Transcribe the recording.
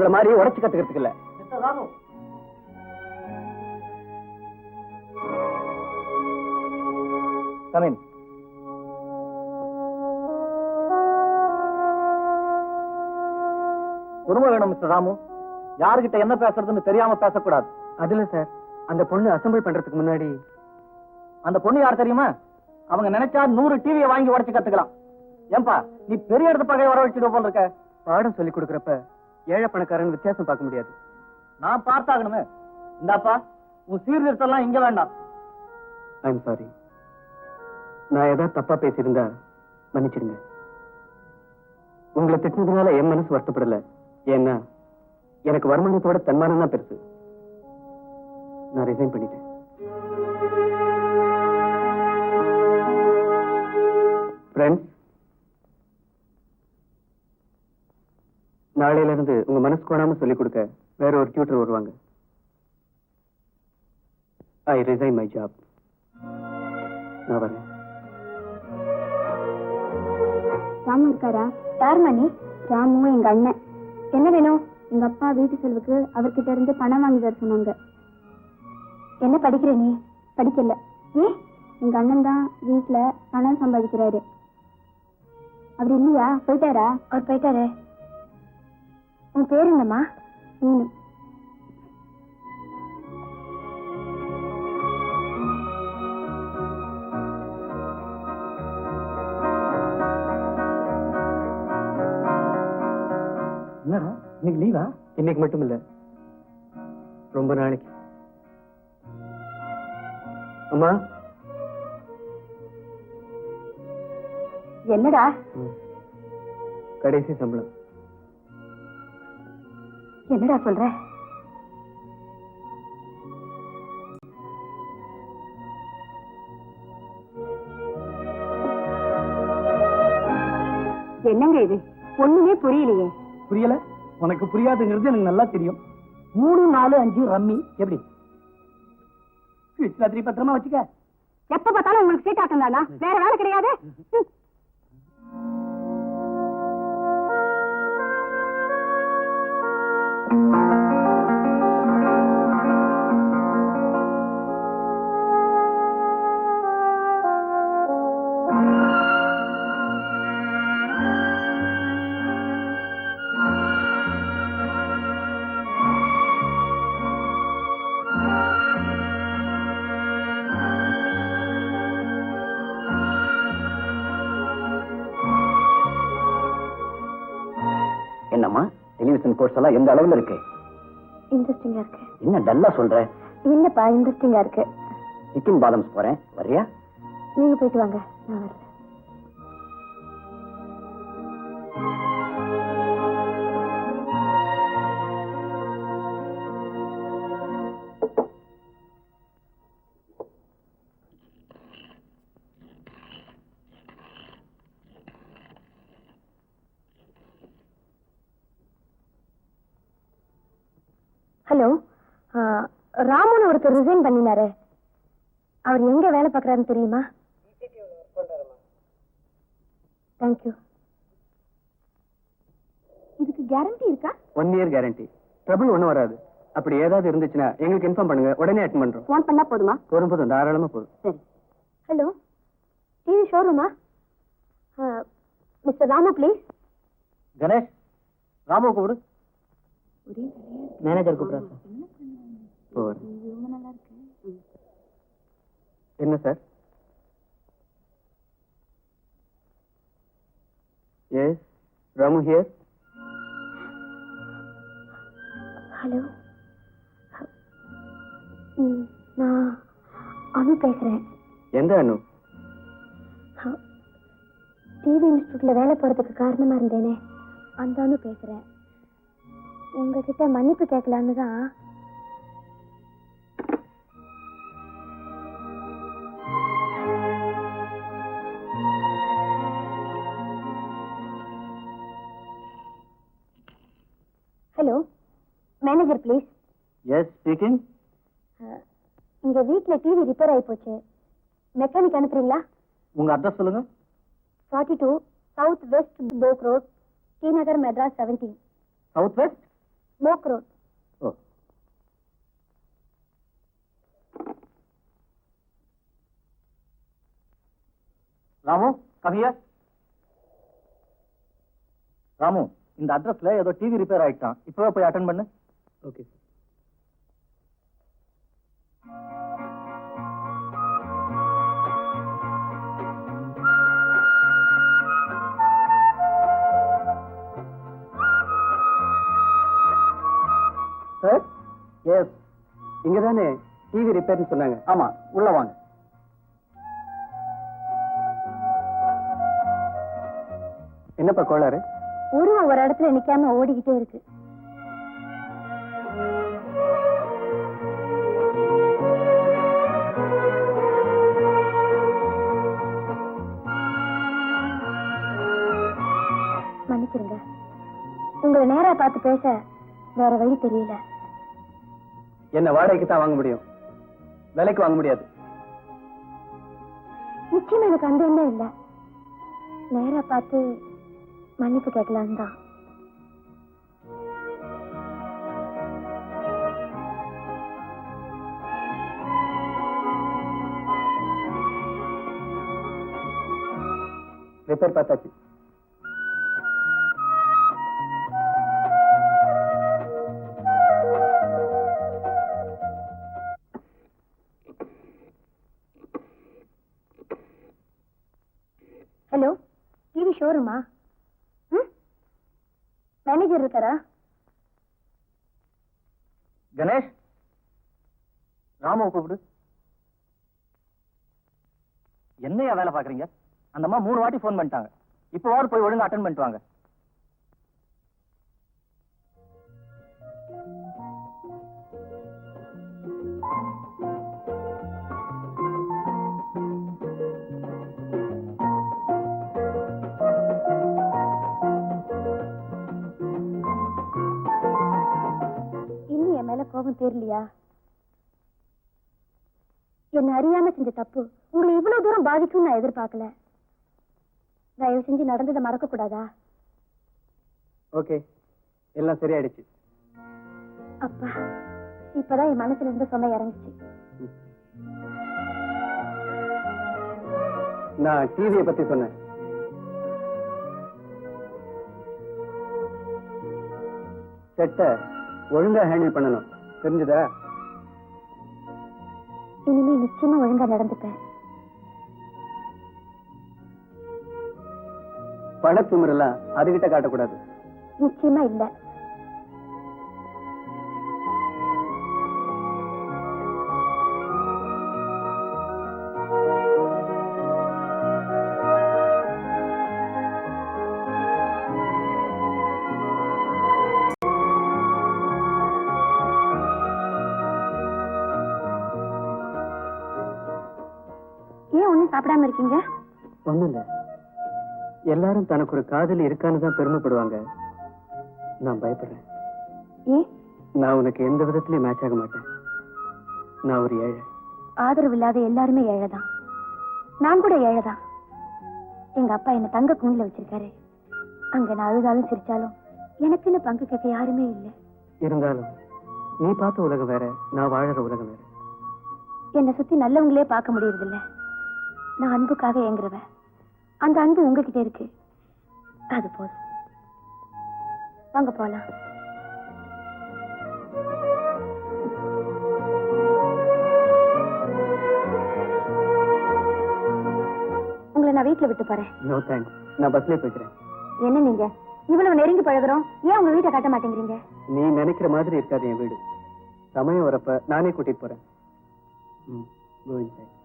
உங்களை மாதிரி உடைச்சு கத்துக்கிறதுக்கு இல்ல. Come in. பொறுமை வேணும் மிஸ்டர் ராமு. யாருகிட்ட என்ன பேசுறதுன்னு தெரியாம பேசக்கூடாது. அதுல சார், அந்த பொண்ணு அசம்பிள் பண்றதுக்கு முன்னாடி அந்த பொண்ணு யார் தெரியுமா? அவங்க நினைச்சா 100 டிவியை வாங்கி உடைச்சு கத்துக்கலாம். ஏன்பா நீ பெரிய இடத்து பகையை வரவழைச்சிட்டு போல இருக்க? பாடம் சொல்லி கொடுக்கறப்ப ஏழை பணக்காரன் வித்தியாசம் பார்க்க முடியாது. நான் பார்த்தாகணுமே. இந்தாப்பா உன் சீர்திருத்தம் இங்க வேண்டாம். I'm sorry. நான் ஏதாவது தப்பா பேசியிருந்தா மன்னிச்சிடுங்க. உங்களை திட்டினதுனால என் மனசு வருத்தப்படல. ஏன்னா எனக்கு வருமானத்தோட தன்மானம் தான் பெருசு. நான் ரிசைன் பண்ணிட்டேன். ஃப்ரெண்ட்ஸ், நாளையில இருந்து உங்க மனசு கோணாம சொல்லிக் கொடுக்க வேற ஒரு டியூட்டர் வருவாங்க. ஐ ரிசைன் மை ஜாப். நான் வரேன். ராமு இருக்காரா? யார் மணி? ராமு எங்க அண்ணன். என்ன வேணும்? எங்க அப்பா வீட்டு செலவுக்கு அவர்கிட்ட இருந்து பணம் வாங்கி தர சொன்னாங்க. என்ன படிக்கிற நீ? படிக்கல. ஏன்? எங்க அண்ணன் தான் வீட்டுல பணம் சம்பாதிக்கிறாரு. அவர் இல்லையா? போயிட்டாரா? அவர் போயிட்டாரு. உன் பேர் என்னம்மா? மீனு. என்னடா இன்னைக்கு லீவா? இன்னைக்கு மட்டும் இல்ல, ரொம்ப நாளைக்கு. அம்மா. என்னடா? கடைசி சம்பளம். என்னடா சொல்ற? என்னங்க இது? ஒண்ணுமே புரியலையே. புரியல? உனக்கு புரியாதுங்கிறது எனக்கு நல்லா தெரியும். 3, 4, 5 ரம்மி எப்படி? ராத்திரி பத்திரமா வச்சுக்க. எப்ப பார்த்தாலும் உங்களுக்கு சீட் ஆட்டம் தானா? வேற வேலை கிடையாது? என்னம்மா டெலிவிஷன் கோர்ஸ் எல்லாம் எந்த அளவுல இருக்கு? இன்ட்ரெஸ்டிங்கா இருக்கு. என்ன டல்லா சொல்ற? இல்லப்பா, இன்ட்ரெஸ்டிங்கா இருக்கு. சிக்கிம் பாதம்ஸ் போறேன், வரியா? நீங்க போயிட்டு வாங்க, நான் வரல. ஹலோ, ராமுன்னு ஒருத்தர் ரிசைன் பண்ணினாரு. அவர் எங்க வேலை பார்க்கறாருன்னு தெரியுமா? தேங்க்யூ. இதுக்கு கேரண்டி இருக்கா? 1 இயர் கேரண்டி. ட்ரபிள் ஒண்ணும் வராது. அப்படி ஏதாவது இருந்துச்சுன்னா எங்களுக்கு இன்ஃபார்ம் பண்ணுங்க, உடனே அட்டெண்ட் பண்றோம். ஃபோன் பண்ணா போதுமா? போதும், தாராளமா போதும். சரி. ஹலோ, டிவி ஷோரூமா? Mister Ramu please. கணேஷ், ராமு கூப்பிடு. மேனேஜர் கூப்பிடுறா. என்ன sir? Yes, Ramu here. Hello, நான் அனு பேசுறேன். எந்த அனு? டிவி இன்ஸ்டியூட்ல வேலை போறதுக்கு காரணமா இருந்தேனே, அந்த அனு பேசுறேன். உங்ககிட்ட மன்னிப்பு கேட்கலான்னு தான். Hello, manager please. Yes, speaking. இங்க வீட்ல டிவி ரிப்பேர் ஆகி போச்சு. மெக்கானிக் அனுப்புறீங்களா? உங்க அட்ரஸ் சொல்லுங்க. 42 south west Boag road, T Nagar, Madras 17. South west Boag road. ஓ, ராமு கவியா. ராமு, இந்த அட்ரஸ்ல ஏதோ டிவி ரிப்பேர் ஆயிட்டான், இப்பவே போய் அட்டெண்ட் பண்ணு. Okay sir. எஸ், இங்கதானே டிவி ரிப்பேர்னு சொன்னாங்க? ஆமா, உள்ள வாங்க. என்னப்பா கோளாறு? உருவம் ஒரு இடத்துல நிக்காம ஓடிக்கிட்டே இருக்கு. மன்னிச்சிருங்க, உங்களை நேரா பார்த்து பேச வேற வழி தெரியல. என்ன வாடகைக்கு தான் வாங்க முடியும், விலைக்கு வாங்க முடியாது. நிச்சயம் எனக்கு அந்த எண்ணம் இல்ல. நேரா பார்த்து மன்னிப்பு கேட்கலாம் தான். ரிப்பேர் பார்த்தாச்சு. Hello, TV ஷோரூமா? மேனேஜர் இருக்காரா? கணேஷ், ராமுவை கூப்பிடு. என்னையா வேலை பாக்குறீங்க? அந்த அம்மா 3 வாட்டி போன் பண்ணிட்டாங்க. இப்போவாது போய் ஒழுங்கா அட்டெண்ட் பண்ணிட்டு வாங்க. கோபம் தெரியலையா? என்ன அறியாம செஞ்ச தப்பு உங்களை இவ்வளவு தூரம் பாதிக்கும் நான் எதிர்பார்க்கல. தயவு செஞ்சு நடந்ததை மறக்க கூடாதா? ஓகே, எல்லாம் சரியாயிடுச்சு. அப்பா, இப்பதான் என் மனசுல இருந்து சொன்ன இறங்குச்சு. நான் டிவியை பத்தி சொன்னேன். செட்ட ஒழுங்கா ஹேண்டில் பண்ணணும், தெரிஞ்சதா? இனிமே நிச்சயமா ஒழுங்கா நடந்துப்பேன். பணத்துமுறலாம் அதுகிட்ட காட்டக்கூடாது. நிச்சயமா இல்ல. சாப்பிடாம இருக்கீங்க? ஒண்ணும் இல்ல, எல்லாரும் தனக்கு ஒரு காதலி இருக்கான்னு தான் பெருமைப்படுவாங்க. நான் பயப்படுறேன். ஏன்? நான் உனக்கு எந்த விதத்திலயும் மேட்ச் ஆக மாட்டேன். நான் ஒரு ஏழை. ஆதரவு இல்லாத எல்லாருமே ஏழைதான். நான் கூட ஏழைதான். எங்க அப்பா என்ன தங்க கூண்டுல வச்சிருக்காரு. அங்க நான் அழுதாலும் சிரிச்சாலும் எனக்குன்னு பங்கு கேட்க யாருமே இல்லை. இருந்தாலும் நீ பார்த்த உலகம் வேற, நான் வாழற உலகம் வேற. என்னை சுத்தி நல்லவங்களே பார்க்க முடியறது இல்ல. நான் அன்புக்காக ஏங்குறவன். அந்த அன்பு உங்ககிட்ட இருக்கு, அது போதும். வாங்க போலாம். உங்களை நான் வீட்டுல விட்டு போறேன். நோ தேங்க்ஸ், நான் பஸ்லயே போய்க்கிறேன். என்ன நீங்க இவ்வளவு நெருங்கி பழகுறோம், ஏன் உங்க வீட்டை காட்ட மாட்டேங்கிறீங்க? நீ நினைக்கிற மாதிரி இருக்காது என் வீடு. சமயம் வரப்ப நானே கூட்டிட்டு போறேன். Go inside.